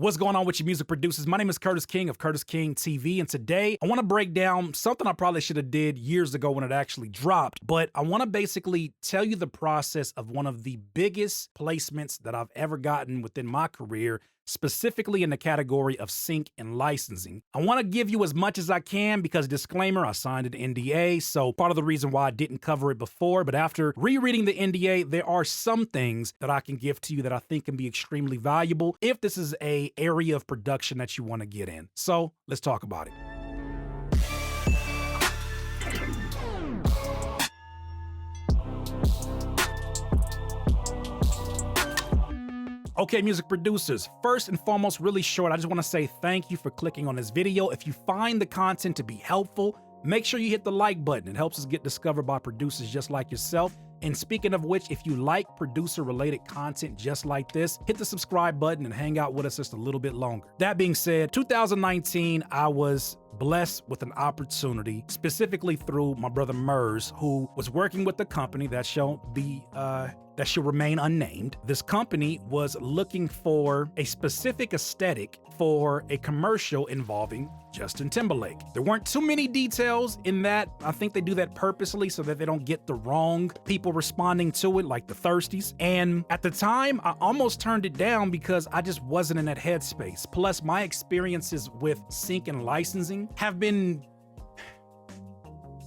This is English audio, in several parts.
What's going on with you music producers? My name is Curtis King of Curtis King TV, and today I want to break down something I probably should have did years ago when it actually dropped, but I want to basically tell you the process of one of the biggest placements that I've ever gotten within my career, specifically in the category of sync and licensing. I want to give you as much as I can because, disclaimer, I signed an NDA, so part of the reason why I didn't cover it before, but after rereading the NDA, there are some things that I can give to you that I think can be extremely valuable if this is a area of production that you want to get in. So let's talk about it. Okay, music producers, first and foremost, really short, I just want to say thank you for clicking on this video. If you find the content to be helpful, make sure you hit the like button. It helps us get discovered by producers just like yourself. And speaking of which, if you like producer-related content just like this, hit the subscribe button and hang out with us just a little bit longer. That being said, 2019, I was blessed with an opportunity, specifically through my brother Mers, who was working with the company that shall remain unnamed. This company was looking for a specific aesthetic for a commercial involving Justin Timberlake. There weren't too many details in that. I think they do that purposely so that they don't get the wrong people responding to it, like the thirsties. And at the time, I almost turned it down because I just wasn't in that headspace. Plus, my experiences with sync and licensing have been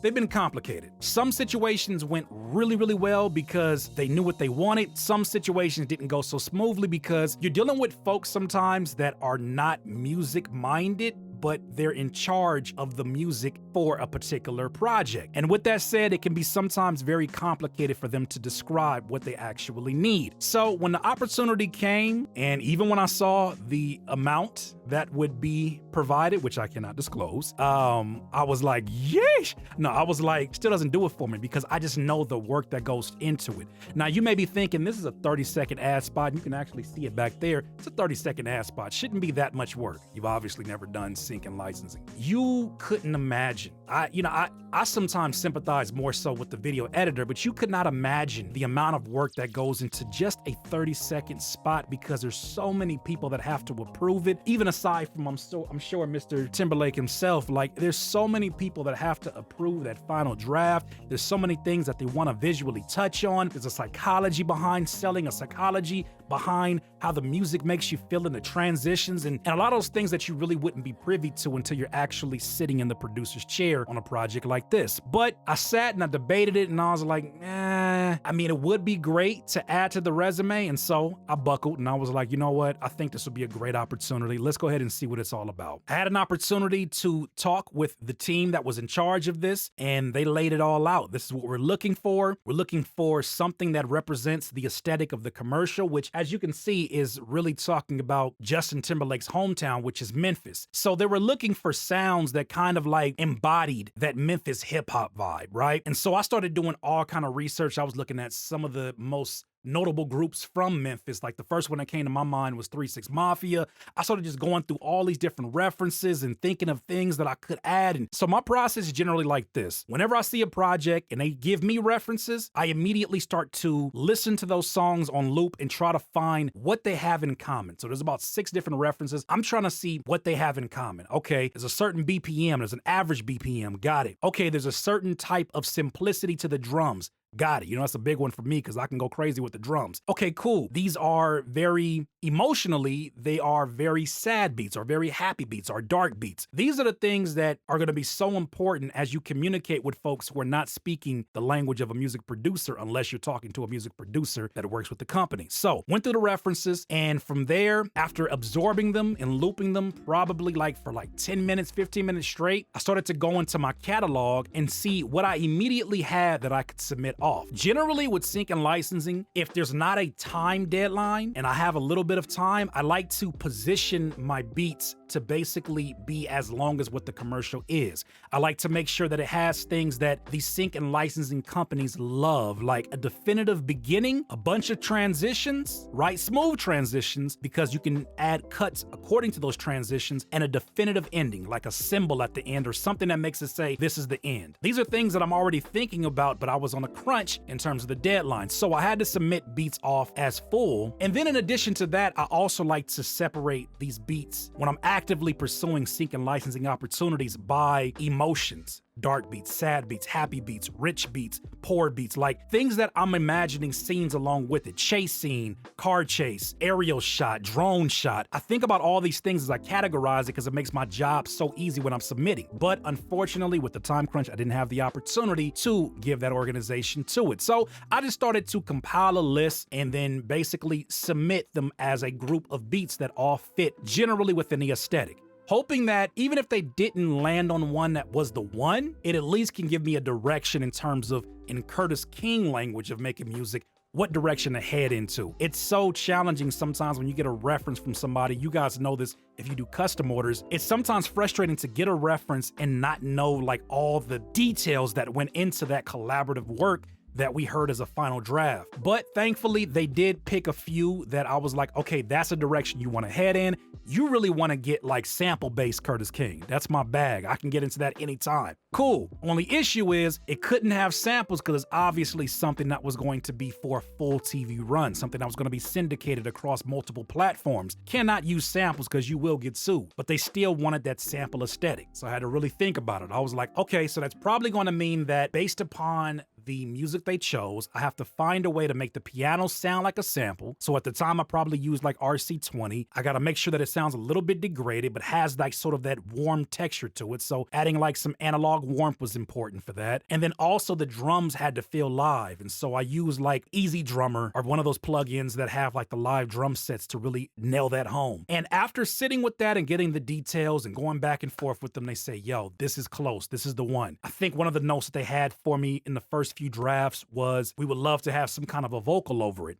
they've been complicated. Some situations went really, really well because they knew what they wanted. Some situations didn't go so smoothly because you're dealing with folks sometimes that are not music-minded, but they're in charge of the music for a particular project. And with that said, it can be sometimes very complicated for them to describe what they actually need. So when the opportunity came, and even when I saw the amount that would be provided, which I cannot disclose, I was like, yeesh. No, I was like, still doesn't do it for me because I just know the work that goes into it. Now, you may be thinking this is a 30-second ad spot. You can actually see it back there. It's a 30-second ad spot. Shouldn't be that much work. You've obviously never done sync and licensing. You couldn't imagine. I sometimes sympathize more so with the video editor, but you could not imagine the amount of work that goes into just a 30-second spot because there's so many people that have to approve it. Even aside from, I'm sure Mr. Timberlake himself, like there's so many people that have to approve that final draft. There's so many things that they want to visually touch on. There's a psychology behind selling, a psychology behind how the music makes you feel in the transitions, and a lot of those things that you really wouldn't be privy to until you're actually sitting in the producer's chair on a project like this. But I sat and I debated it and I was like, I mean, it would be great to add to the resume. And so I buckled and I was like, you know what? I think this would be a great opportunity. Let's go ahead and see what it's all about. I had an opportunity to talk with the team that was in charge of this and they laid it all out. This is what we're looking for. We're looking for something that represents the aesthetic of the commercial, which as you can see is really talking about Justin Timberlake's hometown, which is Memphis. So they were looking for sounds that kind of like embodied that Memphis hip hop vibe, right? And so I started doing all kind of research. I was looking at some of the most notable groups from Memphis. Like the first one that came to my mind was 3 6 Mafia. I started just going through all these different references and thinking of things that I could add. And so my process is generally like this. Whenever I see a project and they give me references, I immediately start to listen to those songs on loop and try to find what they have in common. So there's about 6 different references. I'm trying to see what they have in common. Okay, there's a certain BPM, there's an average BPM, got it. Okay, there's a certain type of simplicity to the drums. Got it. You know, that's a big one for me because I can go crazy with the drums. Okay, cool. These are very emotionally, they are very sad beats or very happy beats or dark beats. These are the things that are going to be so important as you communicate with folks who are not speaking the language of a music producer unless you're talking to a music producer that works with the company. So went through the references and from there, after absorbing them and looping them probably for 10 minutes, 15 minutes straight, I started to go into my catalog and see what I immediately had that I could submit off. Generally with sync and licensing, if there's not a time deadline and I have a little bit of time, I like to position my beats to basically be as long as what the commercial is. I like to make sure that it has things that these sync and licensing companies love, like a definitive beginning, a bunch of transitions, right? Smooth transitions, because you can add cuts according to those transitions, and a definitive ending, like a symbol at the end or something that makes it say, this is the end. These are things that I'm already thinking about, but I was on a crunch in terms of the deadline. So I had to submit beats off as full. And then in addition to that, that, I also like to separate these beats when I'm actively pursuing sync and licensing opportunities by emotions. Dark beats, sad beats, happy beats, rich beats, poor beats, like things that I'm imagining scenes along with it. Chase scene, car chase, aerial shot, drone shot. I think about all these things as I categorize it because it makes my job so easy when I'm submitting. But unfortunately, with the time crunch, I didn't have the opportunity to give that organization to it. So I just started to compile a list and then basically submit them as a group of beats that all fit generally within the aesthetic, hoping that even if they didn't land on one that was the one, it at least can give me a direction in terms of, in Curtis King language of making music, what direction to head into. It's so challenging sometimes when you get a reference from somebody. You guys know this if you do custom orders. It's sometimes frustrating to get a reference and not know like all the details that went into that collaborative work that we heard as a final draft. But thankfully, they did pick a few that I was like, okay, that's a direction you want to head in. You really want to get like sample-based Curtis King. That's my bag. I can get into that anytime. Cool. Only issue is it couldn't have samples because it's obviously something that was going to be for a full TV run, something that was going to be syndicated across multiple platforms. Cannot use samples because you will get sued. But they still wanted that sample aesthetic. So I had to really think about it. I was like, okay, so that's probably going to mean that based upon the music they chose, I have to find a way to make the piano sound like a sample. So at the time, I probably used like RC20. I got to make sure that it sounds a little bit degraded, but has like sort of that warm texture to it. So adding like some analog warmth was important for that. And then also the drums had to feel live. And so I used like Easy Drummer or one of those plugins that have like the live drum sets to really nail that home. And after sitting with that and getting the details and going back and forth with them, they say, yo, this is close. This is the one. I think one of the notes that they had for me in the first few drafts was, we would love to have some kind of a vocal over it.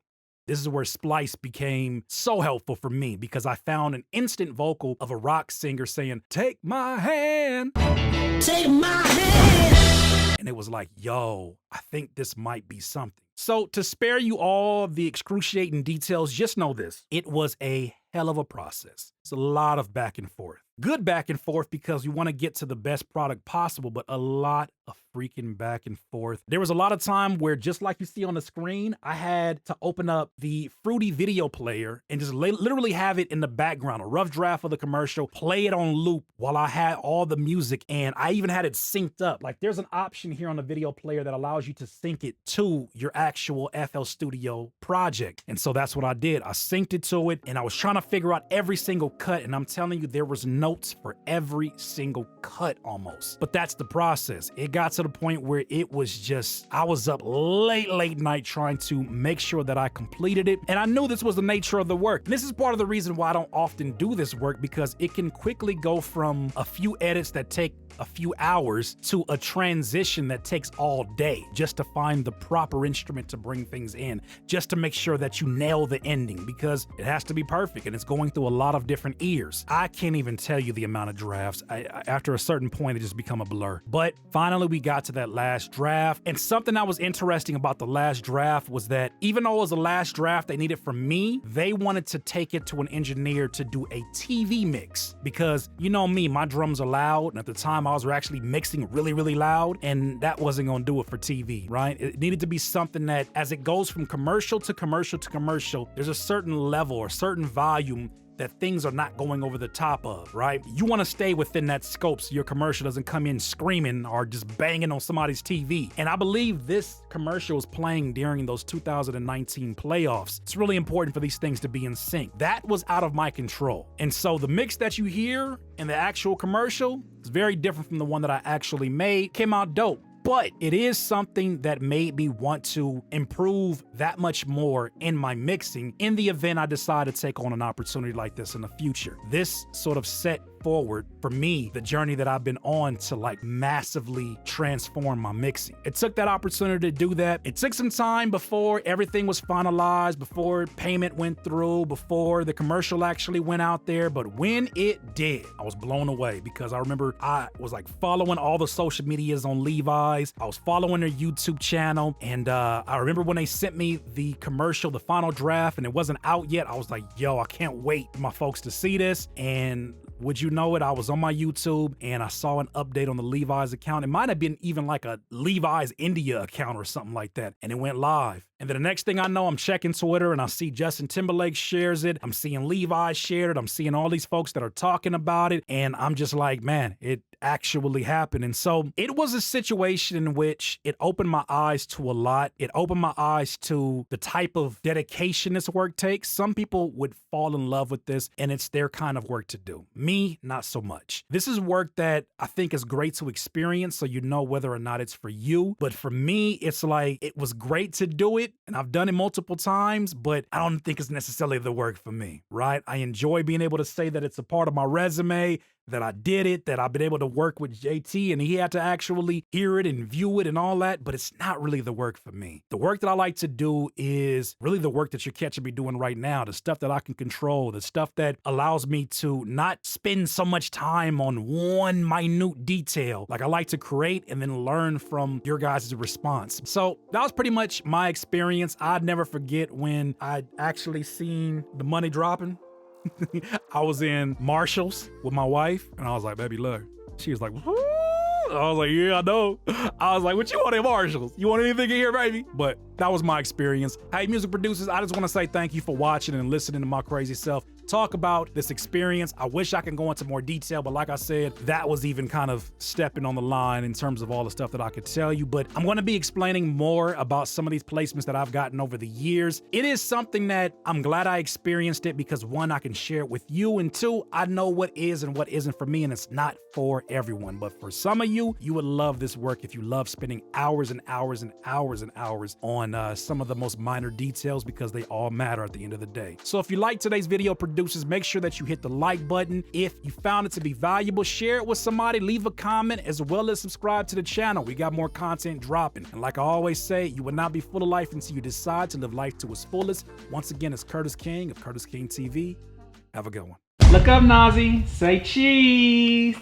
This is where Splice became so helpful for me because I found an instant vocal of a rock singer saying, take my hand, take my hand. And it was like, yo, I think this might be something. So to spare you all the excruciating details, just know this. It was a hell of a process. It's a lot of back and forth. Good back and forth because we want to get to the best product possible, but a lot of freaking back and forth. There was a lot of time where, just like you see on the screen, I had to open up the Fruity video player and just literally have it in the background, a rough draft of the commercial, play it on loop while I had all the music, and I even had it synced up. Like there's an option here on the video player that allows you to sync it to your actual FL Studio project. And so that's what I did. I synced it to it and I was trying to figure out every single cut, and I'm telling you, there was notes for every single cut almost. But that's the process. It got to the point where it was just, I was up late night trying to make sure that I completed it. And I knew this was the nature of the work. And this is part of the reason why I don't often do this work, because it can quickly go from a few edits that take a few hours to a transition that takes all day just to find the proper instrument to bring things in, just to make sure that you nail the ending, because it has to be perfect and it's going through a lot of different ears. I can't even tell you the amount of drafts. After a certain point, it just become a blur. But finally, we got to that last draft. And something that was interesting about the last draft was that even though it was the last draft they needed from me, they wanted to take it to an engineer to do a TV mix, because you know me, my drums are loud, and at the time I was actually mixing really loud, and that wasn't gonna do it for TV, right? It needed to be something that, as it goes from commercial to commercial to commercial, there's a certain level or certain volume that things are not going over the top of, right? You want to stay within that scope so your commercial doesn't come in screaming or just banging on somebody's TV. And I believe this commercial was playing during those 2019 playoffs. It's really important for these things to be in sync. That was out of my control. And so the mix that you hear in the actual commercial is very different from the one that I actually made. Came out dope. But it is something that made me want to improve that much more in my mixing in the event I decide to take on an opportunity like this in the future. This sort of set forward for me the journey that I've been on to like massively transform my mixing. It took that opportunity to do that. It took some time before everything was finalized, before payment went through, before the commercial actually went out there. But when it did, I was blown away, because I remember I was like following all the social medias on Levi's. I was following their YouTube channel, and I remember when they sent me the commercial, the final draft, and it wasn't out yet. I was like, yo, I can't wait for my folks to see this. And would you know it, I was on my YouTube and I saw an update on the Levi's account. It might have been even like a Levi's India account or something like that. And it went live. And then the next thing I know, I'm checking Twitter and I see Justin Timberlake shares it. I'm seeing Levi shared it. I'm seeing all these folks that are talking about it. And I'm just like, man, it actually happened. And so it was a situation in which it opened my eyes to a lot. It opened my eyes to the type of dedication this work takes. Some people would fall in love with this and it's their kind of work to do. Me, not so much. This is work that I think is great to experience so you know whether or not it's for you. But for me, it's like, it was great to do it and I've done it multiple times, but I don't think it's necessarily the work for me, right? I enjoy being able to say that it's a part of my resume, that I did it, that I've been able to work with JT and he had to actually hear it and view it and all that, but it's not really the work for me. The work that I like to do is really the work that you're catching me doing right now, the stuff that I can control, the stuff that allows me to not spend so much time on one minute detail. Like I like to create and then learn from your guys' response. So that was pretty much my experience. I'd never forget when I actually seen the money dropping. I was in Marshall's with my wife and I was like, baby, look. She was like, woo. I was like, yeah, I know. I was like, what you want at Marshall's? You want anything in here, baby? But that was my experience. Hey, music producers, I just want to say thank you for watching and listening to my crazy self talk about this experience. I wish I could go into more detail, but like I said, that was even kind of stepping on the line in terms of all the stuff that I could tell you. But I'm going to be explaining more about some of these placements that I've gotten over the years. It is something that I'm glad I experienced it because one, I can share it with you, and two, I know what is and what isn't for me, and it's not for everyone. But for some of you, you would love this work if you love spending hours and hours and hours and hours on some of the most minor details because they all matter at the end of the day. So if you like today's video, producers, make sure that you hit the like button. If you found it to be valuable, share it with somebody, leave a comment, as well as subscribe to the channel. We got more content dropping. And like I always say, you will not be full of life until you decide to live life to its fullest. Once again, it's Curtis King of Curtis King TV. Have a good one. Look up, Nazi. Say cheese.